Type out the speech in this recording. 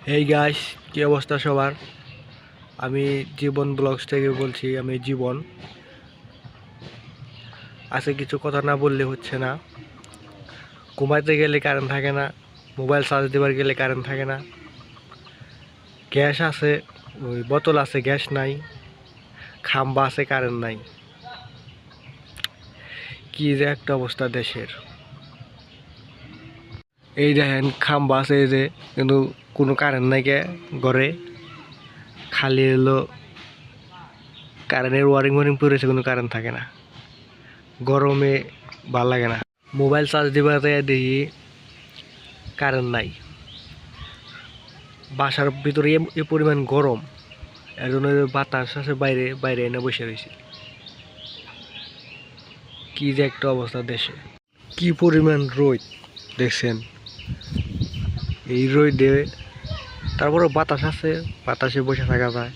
Hey guys, কি অবস্থা সবার? আমি জীবন ব্লগস থেকে বলছি। আমি জীবন। আজকে কিছু কথা না বললে হচ্ছে না। ঘুমাইতে গেলে কারেন্ট থাকে না, মোবাইল চার্জ দেবার গেলে কারেন্ট থাকে না, গ্যাস আছে, ওই বোতল আছে, গ্যাস নাই, খাম্বা আছে, কারেন্ট নাই। কি যে একটা অবস্থা দেশের! এই দেখেন, খাম্বা আছে এই যে, কিন্তু কোনো কারেন্ট নাই কে ঘরে। খালি হলো কারেন্টের ওয়ারিং ওয়ারিং পড়েছে, কোনো কারেন্ট থাকে না। গরমে ভাল লাগে না। মোবাইল চার্জ দিবার দেখি কারেন্ট নাই। বাসার ভিতরে এ পরিমাণ গরম, এর জন্য বাতাস আছে, বাইরে বাইরে এনে বসে রয়েছি। কি যে একটা অবস্থা দেশে! কি পরিমাণ রোদ দেখছেন? এই রোদে তারপরে বাতাস আছে, বাতাসে বসে থাকা যায়।